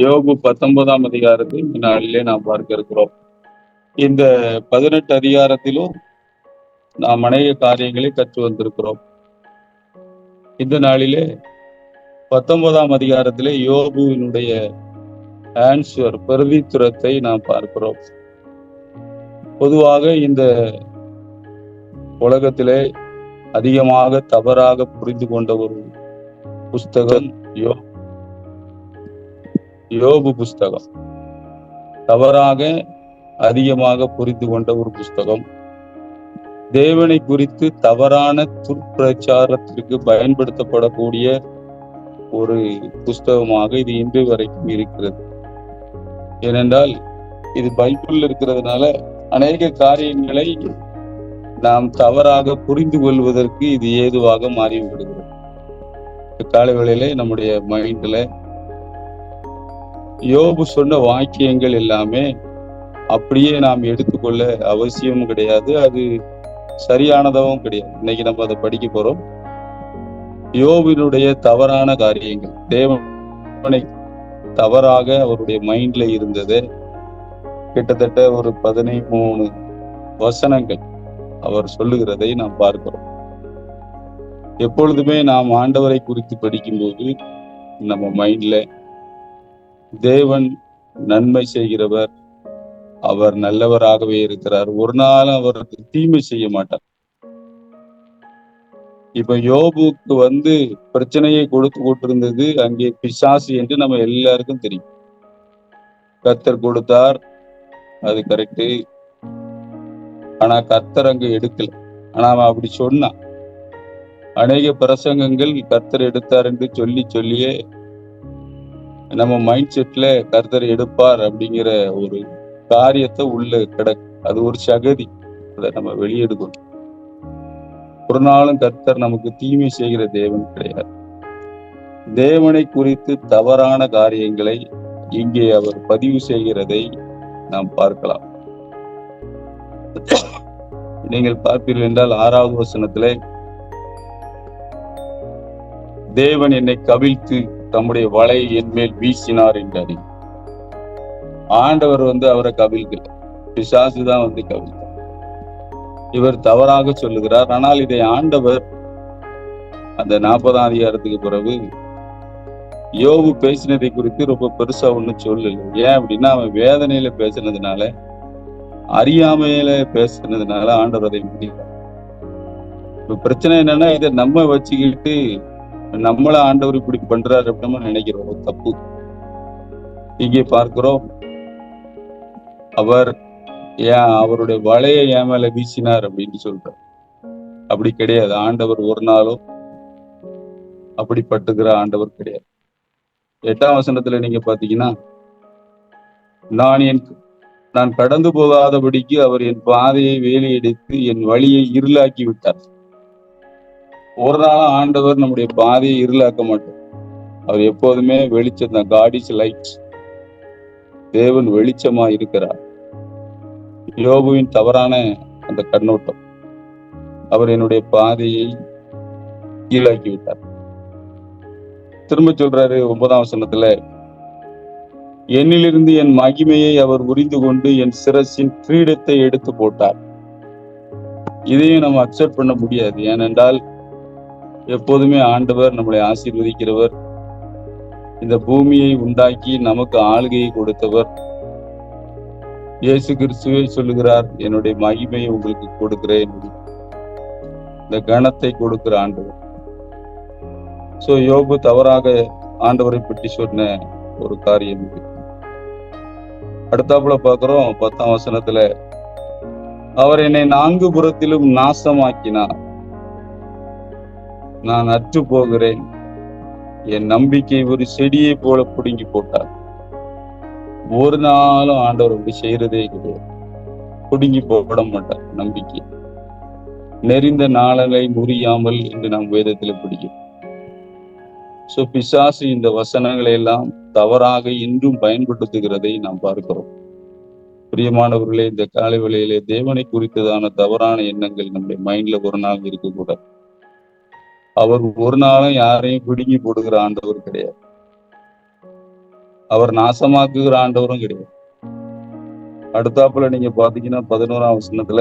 யோபு 19ஆம் அதிகாரத்தை இந்த நாளிலே நாம் பார்க்க இருக்கிறோம். இந்த 18 அதிகாரத்திலும் நாம் அநேக காரியங்களை கற்று வந்திருக்கிறோம். இந்த நாளிலே 19ஆம் அதிகாரத்திலே யோபுவினுடைய ஆன்சர் பிரதித்துரத்தை நாம் பார்க்கிறோம். பொதுவாக இந்த உலகத்திலே அதிகமாக தவறாக புரிந்து கொண்ட ஒரு புஸ்தகம் யோபு புஸ்தகம். தவறாக அதிகமாக புரிந்து கொண்ட ஒரு புஸ்தகம். தேவனை குறித்து தவறான துர்ப்பிரச்சாரத்திற்கு பயன்படுத்தப்படக்கூடிய ஒரு புஸ்தகமாக இது இன்று வரைக்கும் இருக்கிறது. ஏனென்றால் இது பைபிள் இருக்கிறதுனால அநேக காரியங்களை நாம் தவறாக புரிந்து கொள்வதற்கு இது ஏதுவாக மாறிவிடுகிறது. காலை வேளையிலே நம்முடைய மைண்ட்ல யோபு சொன்ன வாக்கியங்கள் எல்லாமே அப்படியே நாம் எடுத்துக்கொள்ள அவசியமும் கிடையாது, அது சரியானதாகவும் கிடையாது. இன்னைக்கு நம்ம அதை படிக்க போறோம். யோபினுடைய தவறான காரியங்கள், தேவனை தவறாக அவருடைய மைண்ட்ல இருந்தது. கிட்டத்தட்ட ஒரு 13 வசனங்கள் அவர் சொல்லுகிறதை நாம் பார்க்கிறோம். எப்பொழுதுமே நாம் ஆண்டவரை குறித்து படிக்கும்போது நம்ம மைண்ட்ல தேவன் நன்மை செய்கிறவர், அவர் நல்லவராகவே இருக்கிறார், ஒரு நாளும் அவருக்கு தீமை செய்ய மாட்டார். இப்ப யோபுக்கு பிரச்சனையை கொடுத்து கொண்டிருந்தது அங்கே பிசாசு என்று நம்ம எல்லாருக்கும் தெரியும். கர்த்தர் கொடுத்தார், அது கரெக்டு. ஆனா கர்த்தர் அங்க எடுக்கல. ஆனா அவன் அப்படி சொன்னான். அநேக பிரசங்கங்கள் கர்த்தர் எடுத்தார் என்று சொல்லியே நம்ம மைண்ட் செட்ல கர்த்தர் எடுப்பார் அப்படிங்கிற ஒரு காரியத்தை உள்ள கிடக்கு. அது ஒரு சகதி, அதை நம்ம வெளியெடுக்கணும். ஒரு நாளும் கர்த்தர் நமக்கு தீமை செய்கிற தேவன் கிடையாது. தேவனை குறித்து தவறான காரியங்களை இங்கே அவர் பதிவு செய்கிறதை நாம் பார்க்கலாம். நீங்கள் பார்ப்பீர்கள் என்றால் 6வது வசனத்திலே தேவன் என்னை கவிழ்த்து தம்முடைய வலை என் மேல் வீசினார் என்றார். ஆண்டவர் அவரை கவிழ்க்கல, பிசாசுதான் கவிழ்த்தார். இவர் தவறாக சொல்லுகிறார். ஆனால் இதை ஆண்டவர் அந்த 40ஆம் அதிகாரத்துக்கு பிறகு யோபு பேசினதை குறித்து ரொம்ப பெருசா ஒண்ணும் சொல்லல. ஏன் அப்படின்னா அவன் வேதனையில பேசினதுனால, அறியாமையில பேசினதுனால ஆண்டவர் அதை முடிக்கிறார். இப்ப பிரச்சனை என்னன்னா, இதை நம்ம வச்சுக்கிட்டு நம்மள ஆண்டவர் இப்படி பண்றாரு அப்படின்னு நினைக்கிறோம். தப்பு. இங்கே பார்க்கிறோம், அவர் அவருடைய வலையை என் மேல வீசினார் அப்படின்னு சொல்றார். அப்படி கிடையாது. ஆண்டவர் ஒரு நாளும் அப்படி பட்டுகிற ஆண்டவர் கிடையாது. 8ஆம் வசனத்துல நீங்க பாத்தீங்கன்னா, நான் கடந்து போகாதபடிக்கு அவர் என் பாதையை வேலியடித்து என் வழியை இருளாக்கி விட்டார். ஒரு நாளும் ஆண்டவர் நம்முடைய பாதையை இருளாக்க மாட்டார். அவர் எப்போதுமே வெளிச்சம் தான். God is light. தேவன் வெளிச்சமா இருக்கிறார். யோபுவின் தவறான அந்த கண்ணோட்டம், அவர் என்னுடைய பாதையை கீழாக்கி விட்டார். திரும்ப சொல்றாரு 9ஆம் வசனத்துல, என்னிலிருந்து என் மகிமையை அவர் உரிந்து கொண்டு என் சிரசின் கிரீடத்தை எடுத்து போட்டார். இதையும் நம்ம அக்செப்ட் பண்ண முடியாது. ஏனென்றால் எப்போதுமே ஆண்டவர் நம்மளை ஆசீர்வதிக்கிறவர், இந்த பூமியை உண்டாக்கி நமக்கு ஆளுகையை கொடுத்தவர். இயேசு கிறிஸ்துவே சொல்லுகிறார், என்னுடைய மகிமையை உங்களுக்கு கொடுக்கிறேன், இந்த கணத்தை கொடுக்கிற ஆண்டவர். சோ யோபு தவறாக ஆண்டவரை பற்றி சொன்ன ஒரு காரியம் இது. அடுத்தாப்புல பாக்குறோம் 10ஆம் வசனத்துல, அவர் என்னை 4 புறத்திலும் நாசமாக்கினார், நான் அற்று போகிறேன், என் நம்பிக்கை ஒரு செடியை போல பிடுங்கி போட்டார். ஒரு நாளும் ஆண்டவர் அப்படி செய்யறதே கிடையாது. பிடுங்கி போட மாட்டார் நம்பிக்கை. நெறிந்த நாளலை முறியாமல் என்று நாம் வேதத்துல பிடிக்கும். சோ பிசாசு இந்த வசனங்களை எல்லாம் தவறாக இன்றும் பயன்படுத்துகிறதை நாம் பார்க்கிறோம். பிரியமானவர்களே, இந்த காலை வேளையிலே தேவனை குறித்ததான தவறான எண்ணங்கள் நம்முடைய மைண்ட்ல ஒரு நாள் இருக்கக்கூடாது. அவர் ஒரு நாளும் யாரையும் பிடுங்கி போடுகிற ஆண்டவர் கிடையாது. அவர் நாசமாக்குகிற ஆண்டவரும் கிடையாது. அடுத்தாப்புல நீங்க பாத்தீங்கன்னா 11ஆம் வசனத்துல,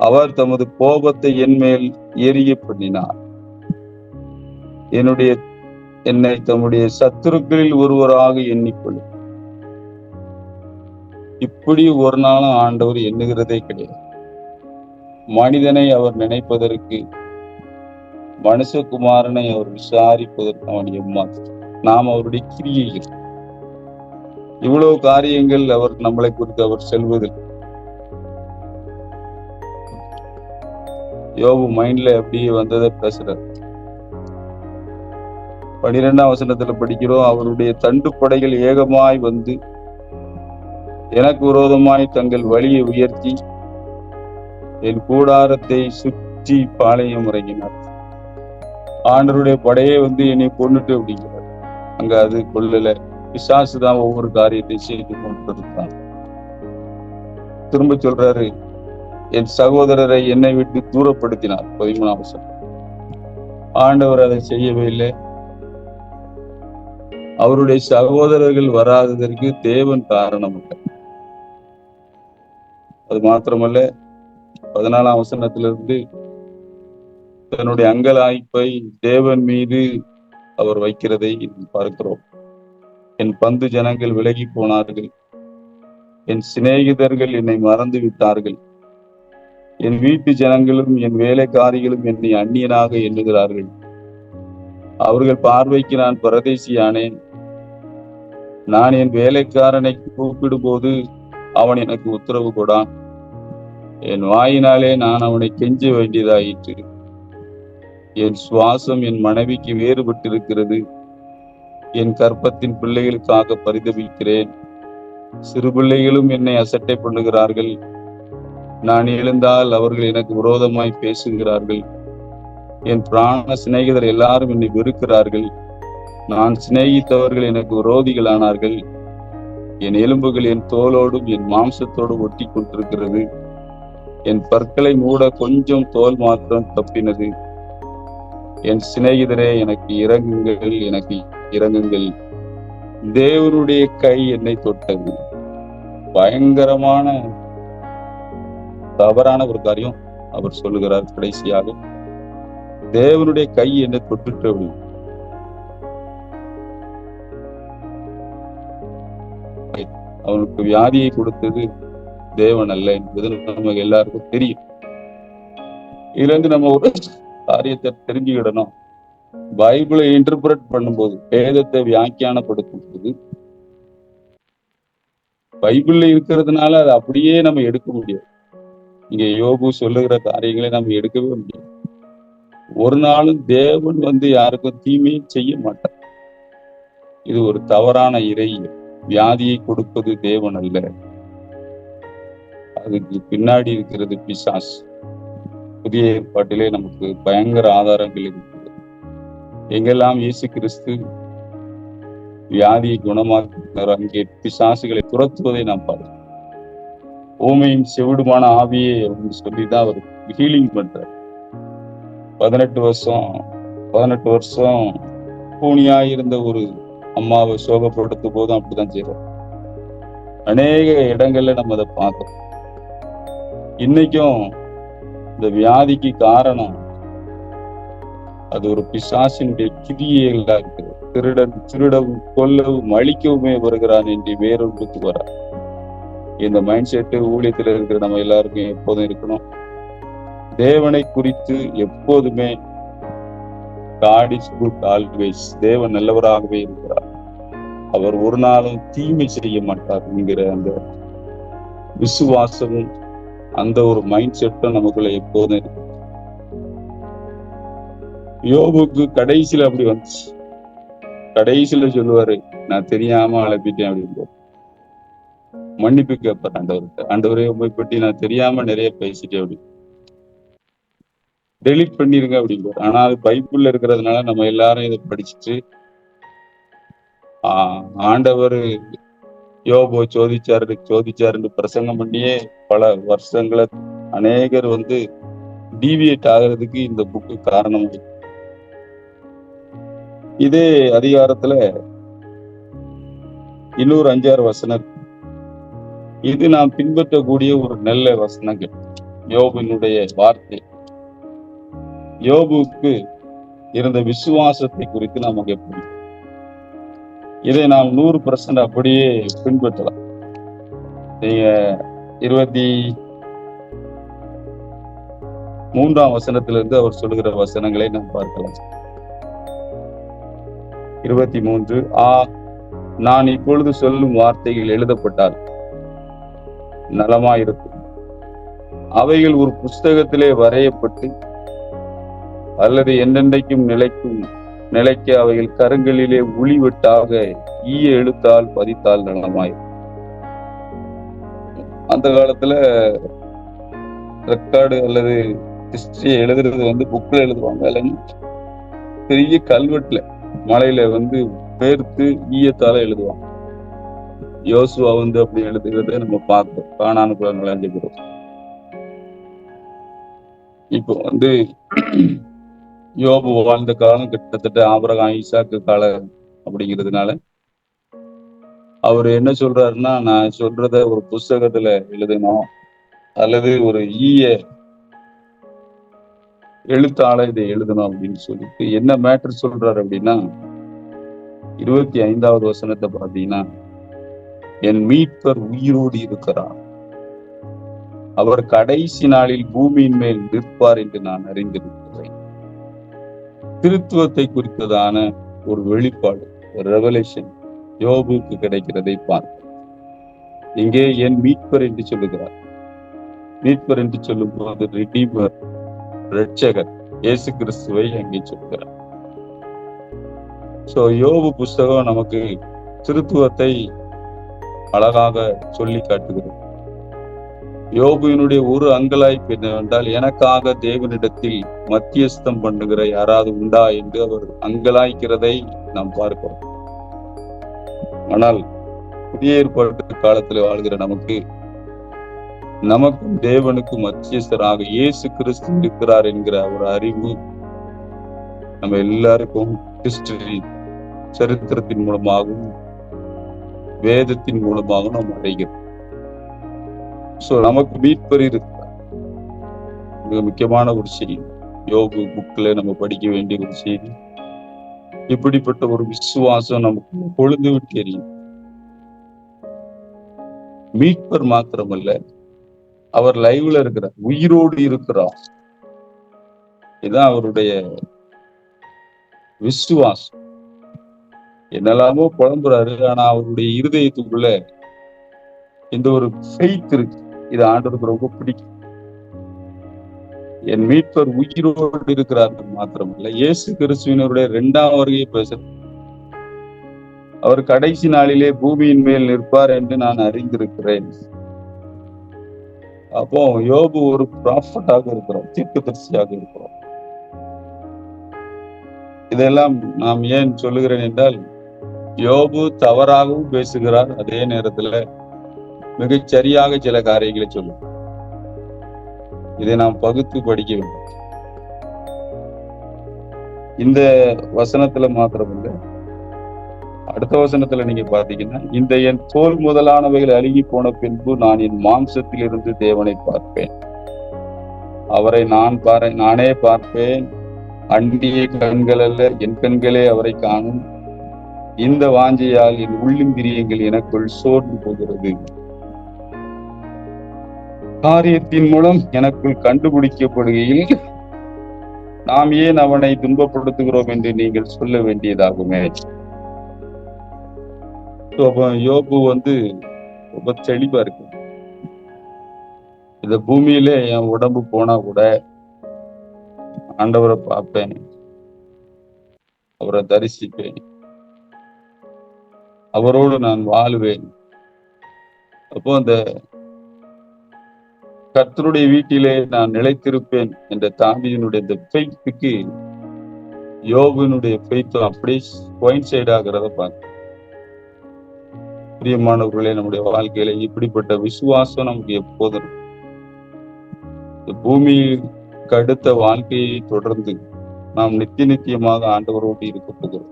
அவர் தமது கோபத்தை என் மேல் எரிய பண்ணினார், என்னை தம்முடைய சத்துருக்களில் ஒருவராக எண்ணிக்கொள்ளும். இப்படி ஒரு நாளும் ஆண்டவர் எண்ணுகிறதே கிடையாது. மனிதனை அவர் நினைப்பதற்கு, மனுஷகுமாரனை அவர் விசாரிப்பதற்கு அவன் எம்மாத்திரம். நாம் அவருடைய கிரியைகள், இவ்வளவு காரியங்கள் அவர் நம்மளை குறித்து அவர் செல்வதில் யோபு மைண்ட்ல அப்படியே வந்ததை பேசுறார். 12ஆம் வசனத்துல படிக்கிறோம், அவருடைய தண்டு படைகள் ஏகமாய் வந்து எனக்கு விரோதமாய் தங்கள் வழியை உயர்த்தி என் கூடாரத்தை சுற்றி பாளையம் இறங்கினார். ஆண்டவருடைய படையே வந்து என்னை கொண்டுட்டு அப்படிங்கிறார். அங்க அது கொள்ளல, பிசாசுதான் ஒவ்வொரு காரியத்தை செய்து கொண்டிருக்கான். திரும்ப சொல்றாரு, என் சகோதரரை என்னை விட்டு தூரப்படுத்தினார். 13ஆம் வசனம். ஆண்டவர் அதை செய்யவே இல்லை. அவருடைய சகோதரர்கள் வராததற்கு தேவன் காரணம் இல்லை. அது மாத்திரமல்ல, 14ஆம் வசனத்திலிருந்து தன்னுடைய அங்கலாய்ப்பை தேவன் மீது அவர் வைக்கிறதை பார்க்கிறோம். என் பந்து ஜனங்கள் விலகி போனார்கள், என் சிநேகிதர்கள் என்னை மறந்து விட்டார்கள், என் வீட்டு ஜனங்களும் என் வேலைக்காரிகளும் என்னை அந்நியனாக எண்ணுகிறார்கள். அவர்கள் பார்வைக்கு நான் பரதேசியானேன். நான் என் வேலைக்காரனை கூப்பிடும் போது அவன் எனக்கு உத்தரவு கொடான். என் வாயினாலே நான் அவனை கெஞ்ச வேண்டியதாயிற்று. என் சுவாசம் என் மனைவிக்கு வேறுபட்டிருக்கிறது. என் கற்பத்தின் பிள்ளைகளுக்காக பரிதபிக்கிறேன். சிறு பிள்ளைகளும் என்னை அசட்டை பண்ணுகிறார்கள். நான் எழுந்தால் அவர்கள் எனக்கு விரோதமாய் பேசுகிறார்கள். என் பிராண சிநேகிதர் எல்லாரும் என்னை வெறுக்கிறார்கள். நான் சிநேகித்தவர்கள் எனக்கு விரோதிகளானார்கள். என் எலும்புகள் என் தோலோடும் என் மாம்சத்தோடும் ஒட்டி கொண்டிருக்கிறது. என் பற்களை மூட கொஞ்சம் தோல் மாத்திரம் தப்பினது. என் சிநேகிதரே, எனக்கு இரங்குங்கள், எனக்கு இரங்குங்கள். தேவனுடைய கை என்னை தொட்டது. பயங்கரமான தவறான ஒரு காரியம் அவர் சொல்லுகிறார். கடைசியாக தேவனுடைய கை என்னை தொட்டுட்டு, அவனுக்கு வியாதியை கொடுத்தது தேவன் அல்ல என்பது நமக்கு எல்லாருக்கும் தெரியும். இதுல இருந்து நம்ம ஒரு காரியத்தை தெரிஞ்சுக்கிடணும். பைபிளை இன்டர்பிரட் பண்ணும்போது, வேதத்தை வியாக்கியானப்படுத்தும் போது, பைபிள்ல இருக்கிறதுனால அதை அப்படியே நம்ம எடுக்க முடியாது. இங்க யோபு சொல்லுகிற காரியங்களை நம்ம எடுக்கவே முடியாது. ஒரு நாளும் தேவன் வந்து யாருக்கும் தீமையை செய்ய மாட்டார். இது ஒரு தவறான இறை. வியாதியை கொடுப்பது தேவன் அல்ல, அதுக்கு பின்னாடி இருக்கிறது பிசாசு. புதிய ஏற்பாட்டிலே நமக்கு பயங்கர ஆதாரங்கள் இருக்கிறது. எங்கெல்லாம் இயேசு கிறிஸ்து வியாதியை குணமாக்கினார், அங்கே பிசாசுகளை துரத்துவதை நாம் பார்க்கிறோம். ஊமையும் செவிடுமான ஆவியே அப்படின்னு சொல்லிதான் அவர் ஹீலிங் பண்றார். 18 வருஷம் பூனியாயிருந்த ஒரு அம்மாவை சோகப்படுத்தும் போதும் அப்படிதான் செய்யறோம். அநேக இடங்கள்ல நம்ம அதை பார்க்கிறோம். இன்னைக்கும் இந்த வியாதிக்கு காரணம் அது ஒரு பிசாசினுடைய கிரியைகளா இருக்குது. திருடவும் கொல்லவும் அழிக்கவுமே வருகிறான் என்று வேறொன்றுக்கு வர. இந்த மைண்ட் செட்டு ஊழியத்தில் இருக்கிற நம்ம எல்லாருக்கும் எப்போதும் இருக்கணும். தேவனை குறித்து எப்போதுமே God is good always. தேவன் நல்லவராகவே இருக்கிறார். அவர் ஒரு நாளும் தீமை செய்ய மாட்டார் என்கிற அந்த விசுவாசமும் அந்த ஒரு மைண்ட் செட்டும் நமக்குள்ள எப்போதும் இருக்கு. யோபுக்கு கடைசியில அப்படி வந்துச்சு. கடைசியில சொல்லுவாரு, நான் தெரியாம அழைப்பிட்டேன் அப்படின்னு. மன்னிப்பு கேட்பார் ஆண்டவர்கிட்ட. ஆண்டவரே, உண்மை பற்றி நான் தெரியாம நிறைய பேசிட்டேன் அப்படி, டெலிட் பண்ணிருங்க அப்படிங்கிறார். ஆனா அது பைபிள்ல இருக்கிறதுனால நம்ம எல்லாரும் இதை படிச்சுட்டு ஆண்டவர் யோபு சோதிச்சாருன்னு பிரசங்கம் பண்ணியே பல வருஷங்களை அநேகர் வந்து டீவியேட் ஆகிறதுக்கு இந்த புக்கு காரணம். இதே அதிகாரத்துல இன்னொரு 5-6 வசனம். இது நாம் பின்பற்றக்கூடிய ஒரு நல்ல வசனங்கள். யோபினுடைய வார்த்தை, யோபுக்கு இருந்த விசுவாசத்தை குறித்து நமக்கு எப்படி, இதை நாம் 100% அப்படியே பின்பற்றலாம். நீங்க 23ஆம் வசனத்திலிருந்து அவர் சொல்லுகிற வசனங்களை நாம் பார்க்கலாம். 23, நான் இப்பொழுது சொல்லும் வார்த்தைகள் எழுதப்பட்டால் நலமாயிருக்கும், அவைகள் ஒரு புஸ்தகத்திலே வரையப்பட்டு அல்லது என்றென்றைக்கும் நிலைக்க அவைகள் கருங்களிலே உளிவெட்டாக ஈய எழுத்தால் பதித்தால் நலமாயிருக்கும். அந்த காலத்துல ரெக்கார்டு அல்லது ஹிஸ்டரி எழுதுறது புக்ல எழுதுவாங்க, இல்லைன்னா பெரிய கல்வெட்டுல மலையில பேர்த்து ஈயத்தால எழுதுவாங்க. யோசுவா அப்படி எழுதுகிறத நம்ம பார்த்தோம், கானான் குலங்கள் 5 பேரும். இப்போ யோபு வாழ்ந்த காலம் கிட்டத்தட்ட ஆபிரகாம் ஈசாக்கு காலம் அப்படிங்கிறதுனால அவர் என்ன சொல்றாருன்னா, நான் சொல்றத ஒரு புஸ்தகத்துல எழுதணும் அல்லது ஒரு ஈய எழுத்தாள இதை எழுதணும் அப்படின்னு சொல்லிட்டு என்ன மேட்டர் சொல்றாரு அப்படின்னா, 25வது வசனத்தை பார்த்தீங்கன்னா, என் மீட்பர் உயிரோடு இருக்கிறார், அவர் கடைசி நாளில் பூமியின் மேல் நிற்பார் என்று நான் அறிந்திருக்கிறேன். திருத்துவத்தை குறித்ததான ஒரு வெளிப்பாடு, ரெவலேஷன் யோபுக்கு கிடைக்கிறதை பார்க்க இங்கே என் மீட்பர் என்று சொல்லுகிறார். மீட்பர் என்று சொல்லும் போது ரிடீமர், இரட்சகர் இயேசு கிறிஸ்துவை அங்கே சொல்கிறார். யோபு புஸ்தகம் நமக்கு திருத்துவத்தை அழகாக சொல்லி காட்டுகிறது. யோபுவினுடைய ஒரு அங்கலாய்ப்பு என்னவென்றால், எனக்காக தேவனிடத்தில் மத்தியஸ்தம் பண்ணுகிற யாராவது உண்டா என்று அவர் அங்கலாய்க்கிறதை நாம் பார்க்கிறோம். ஆனால் புதிய ஏற்பாட்டு காலத்தில் வாழ்கிற நமக்கும் தேவனுக்கும் மத்தியஸ்தராக இயேசு கிறிஸ்து இருக்கிறார் என்கிற ஒரு அறிவு நம்ம எல்லாருக்கும் ஹிஸ்டரி, சரித்திரத்தின் மூலமாகவும் வேதத்தின் மூலமாகவும் நாம் அடைகிறோம். நமக்கு மீட்பர் இருக்கிறார். மிக முக்கியமான ஒரு செய்தி, யோபு புக்ல நம்ம படிக்க வேண்டிய ஒரு செய்தி. இப்படிப்பட்ட ஒரு விசுவாசம் நமக்கு பொழுது விட்டு எரியும். மீட்பர் மாத்திரமல்ல, அவர் லைவ்ல இருக்கிறார், உயிரோடு இருக்கிறார். இதுதான் அவருடைய விசுவாசம். என்னெல்லாமோ புலம்புறாரு, ஆனா அவருடைய இருதயத்துக்குள்ள இந்த ஒரு ஃபெய்த் இருக்கு. இது ஆண்டவருக்கு ரொம்ப பிடிக்கும். என் மீட்பர் உயிரோடு இருக்கிறார் மாத்திரமல்ல, இயேசு கிறிஸ்துவினருடைய 2ஆம் வருகையை பேசுற, அவர் கடைசி நாளிலே பூமியின் மேல் நிற்பார் என்று நான் அறிந்திருக்கிறேன். அப்போ யோபு ஒரு ப்ராஃபட்டாக இருக்கிறோம், தீர்க்கதரிசியாக இருக்கிறோம். இதெல்லாம் நாம் ஏன் சொல்லுகிறேன் என்றால், யோபு தவறாகவும் பேசுகிறார், அதே நேரத்துல மிகச் சரியாக சில காரியங்களை சொல்லும். இதை நாம் பகுத்து படிக்க வேண்டும். இந்த வசனத்துல மாத்திரமில்லை, அடுத்த வசனத்துல நீங்க பாத்தீங்கன்னா, இந்த என் தோல் முதலானவைகள் அழுகி போன பின்பு நான் என் மாம்சத்தில் இருந்து தேவனை பார்ப்பேன், அவரை நானே பார்ப்பேன், அண்டிய கண்கள் அல்ல என் கண்களே அவரை காணும், இந்த வாஞ்சையால் என் உள்ளிந்திரியங்கள் எனக்குள் சோர்ந்து போகிறது, காரியத்தின் மூலம் எனக்குள் கண்டுபிடிக்கப்படுகையில் நாம் ஏன் அவனை துன்பப்படுத்துகிறோம் என்று நீங்கள் சொல்ல வேண்டியதாகுமே. யோபு ரொம்ப தெளிவா இருக்கு. இந்த பூமியிலே என் உடம்பு போனா கூட ஆண்டவரை பார்ப்பேன், அவரை தரிசிப்பேன், அவரோடு நான் வாழுவேன். அப்போ அந்த கர்த்தருடைய வீட்டிலே நான் நிலைத்திருப்பேன் என்ற தாவீதினுடைய இந்த ஃபெய்த்துக்கு யோபுவினுடைய ஃபெய்த்தும் அப்படியே கோயின்சைட் ஆகிறத பார்க்க. பிரியமானவர்களே, நம்முடைய வாழ்க்கையில இப்படிப்பட்ட விசுவாசம் நமக்கு எப்போதும் பூமிக்கு அடுத்த வாழ்க்கையை தொடர்ந்து நாம் நித்தியமாக ஆண்டவரோடு இருக்க போகிறோம்.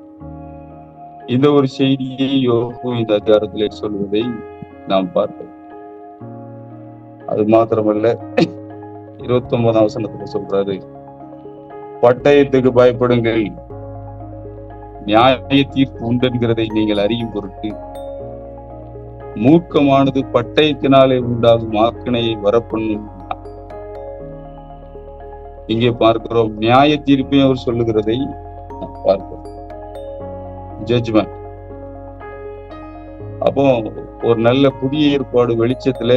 இந்த ஒரு செய்தியை யோபு இந்த அதிகாரத்திலே சொல்வதை நாம் பார்க்கிறோம். அது மாத்திரமல்ல, 29ஆம் வசனத்துல சொல்றாரு, பட்டயத்துக்கு பயப்படுங்கள், நியாய தீர்ப்பு உண்டென்கிறதை நீங்கள் அறியும் பொருட்டு மூர்க்கமானது பட்டயத்தினாலே உண்டாகும் ஆக்கினையை வரப்பண்ணும். இங்கே பார்க்கிறோம், நியாய தீர்ப்பையும் அவர் சொல்லுகிறதை நாம் பார்க்கிறோம். ஜட்ஜ்மெண்ட். அப்போ ஒரு நல்ல புதிய ஏற்பாடு வெளிச்சத்துல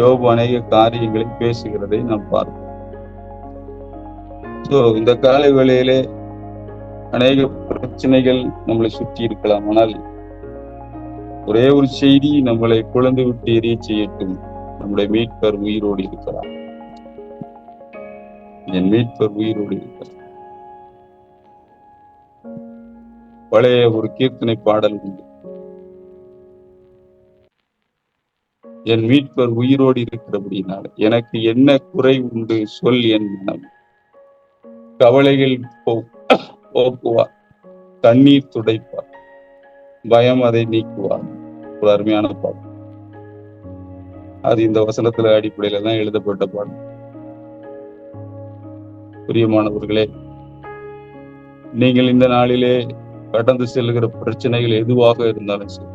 யோபு அநேக காரியங்களை பேசுகிறதை நாம் பார்க்கிறோம். இந்த காலை வேளையிலே அநேக பிரச்சனைகள் நம்மளை சுற்றி இருக்கலாம். ஆனால் ஒரே ஒரு செய்தி நம்மளை குழந்தை விட்டு எரிய செய்யட்டும், நம்முடைய மீட்பர் உயிரோடு இருக்கிறார். என் மீட்பர் உயிரோடு இருக்கிறார். பழைய ஒரு கீர்த்தனை பாடல் உண்டு, என் மீட்பர் உயிரோடு இருக்கிறபடினால எனக்கு என்ன குறை உண்டு சொல் என் மனம், கவலைகள் போக்குவார், தண்ணீர் துடைப்பார், பயம் அதை நீக்குவார். ஒரு அருமையான பாடல். அது இந்த வசனத்துல அடிப்படையில தான் எழுதப்பட்ட பாடல். பிரியமானவர்களே, நீங்கள் இந்த நாளிலே கடந்து செல்கிற பிரச்சனைகள் எதுவாக இருந்தாலும் சரி,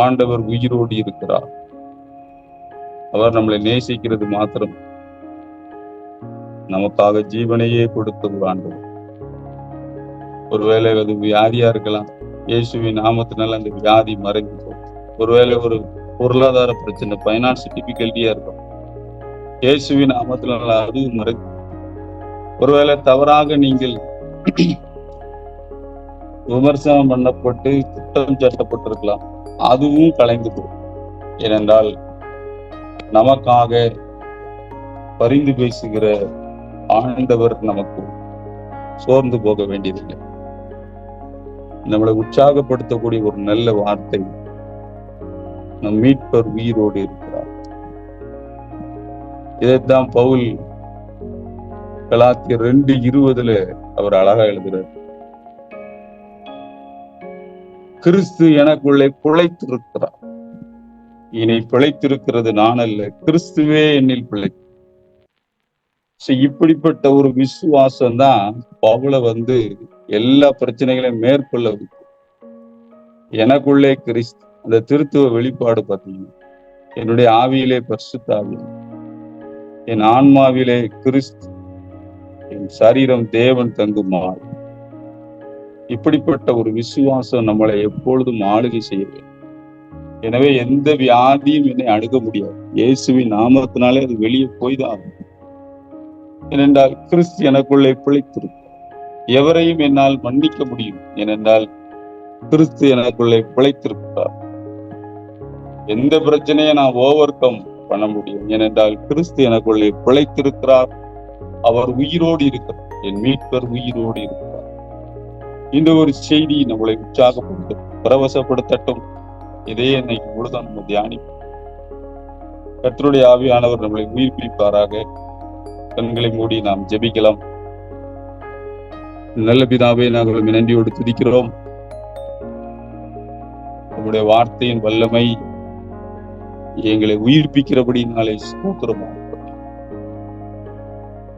ஆண்டவர் உயிரோடு இருக்கிறார். அவர் நம்மளை நேசிக்கிறது மாத்திரம், நமக்காக ஜீவனையே கொடுத்த ஒரு ஆண்டவர். ஒருவேளை அது வியாதியா இருக்கலாம், இயேசுவின் நாமத்தினால அந்த வியாதி மறைந்து போகும். ஒருவேளை ஒரு பொருளாதார பிரச்சனை, பைனான்ஸ் டிஃபிகல்ட்டியா இருக்கும், இயேசுவின் நாமத்தினால அதுவும் மறைந்து. ஒருவேளை தவறாக நீங்கள் விமர்சனம் பண்ணப்பட்டு குற்றம் சாட்டப்பட்டிருக்கலாம், அதுவும் கலைந்து போகும். ஏனென்றால் நமக்காக பரிந்து பேசுகிற ஆண்டவர் நமக்கு சோர்ந்து போக வேண்டியதில்லை. நம்மளை உற்சாகப்படுத்தக்கூடிய ஒரு நல்ல வார்த்தை, நம் மீட்பர் உயிரோடு இருக்கிறார். இதைத்தான் பவுல் கலாத்தியர் 2:20 அவர் அழகா எழுதுறார், கிறிஸ்து எனக்குள்ளே பிழைத்திருக்கிறார், இனி பிழைத்திருக்கிறது நான் அல்ல, கிறிஸ்துவே என்னில் பிழை. இப்படிப்பட்ட ஒரு விசுவாசம் தான் பவுலை எல்லா பிரச்சனைகளையும் மேற்கொள்ள வைக்கும். எனக்குள்ளே கிறிஸ்து, அந்த திருத்துவ வெளிப்பாடு பார்த்தீங்கன்னா, என்னுடைய ஆவியிலே பரிசுத்த ஆவி, என் ஆன்மாவிலே கிறிஸ்து, என் சரீரம் தேவன் தங்குமா. இப்படிப்பட்ட ஒரு விசுவாசம் நம்மளை எப்பொழுதும் ஆளுகை செய்ய வேண்டும். எனவே எந்த வியாதியும் என்னை அணுக முடியாது. இயேசுவின் நாமத்தினாலே அது வெளியே போய்தான். ஏனென்றால் கிறிஸ்து எனக்குள்ளே பிழைத்திருக்கிறார். எவரையும் என்னால் மன்னிக்க முடியும், ஏனென்றால் கிறிஸ்து எனக்குள்ளே பிழைத்திருக்கிறார். எந்த பிரச்சனையை நான் ஓவர் கம் பண்ண முடியும், ஏனென்றால் கிறிஸ்து எனக்குள்ளே பிழைத்திருக்கிறார். அவர் உயிரோடு இருக்கிறார், என் மீட்பர் உயிரோடு இருக்கிறார். இந்த ஒரு செய்தி நம்மளை உற்சாகப்படுத்தும், பரவசப்படுத்தட்டும். இதே இன்னைக்கு முழுதான் நம்ம தியானிப்போம். கர்த்தருடைய ஆவியானவர் நம்மளை உயிர்ப்பிப்பாராக. கண்களை மூடி நாம் ஜெபிக்கலாம். நல்ல பிதாவே, நாங்கள் நன்றியோடு துதிக்கிறோம். நம்முடைய வார்த்தையின் வல்லமை எங்களை உயிர்ப்பிக்கிறபடினாலே ஸ்தோத்திரமாக.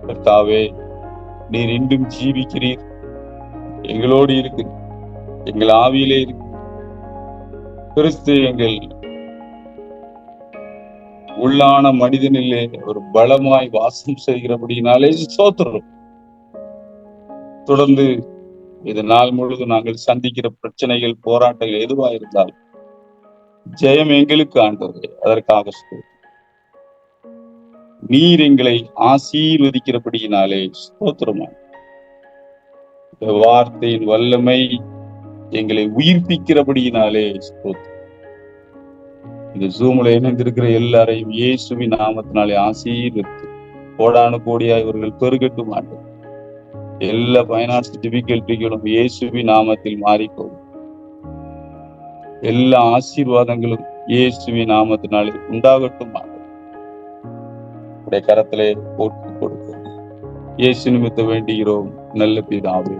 கர்த்தாவே, நீர் இன்றும் ஜீவிக்கிறீர், எங்களோடு இருக்கு, எங்கள் ஆவியிலே இருக்கு. கிறிஸ்து எங்கள் உள்ளான மனிதனிலே ஒரு பலமாய் வாசம் செய்கிறபடினாலே ஸ்தோத்திரம். தொடர்ந்து இது நாள் முழுவதும் நாங்கள் சந்திக்கிற பிரச்சனைகள், போராட்டங்கள் எதுவா இருந்தாலும் ஜெயம் எங்களுக்கு ஆண்டவரே, அதற்காக ஸ்தோத்திரம். நீர் எங்களை ஆசீர்வதிக்கிறபடியினாலே ஸ்தோத்திரமா. இந்த வார்த்தையின் வல்லமை எங்களை உயிர்ப்பிக்கிறபடியினாலே ஸ்தோத்திரம். இந்த ஜூம்ல இணைந்திருக்கிற எல்லாரையும் இயேசுவின் நாமத்தினாலே ஆசீர்வதித்து கோடானு கோடியா இவர்கள் பெருகட்டும் மாட்டோம். எல்லா பைனான்ஸ் டிஃபிகல்ட்டிகளும் இயேசுவின் நாமத்தில் மாறிப்போகும். எல்லா ஆசீர்வாதங்களும் இயேசுவின் நாமத்தினாலே உண்டாகட்டும் மாட்டோம். உடைய கரத்திலே போட்டு கொடுக்கும். இயேசு நிமித்த வேண்டுகிறோம் நல்ல பிதாவே.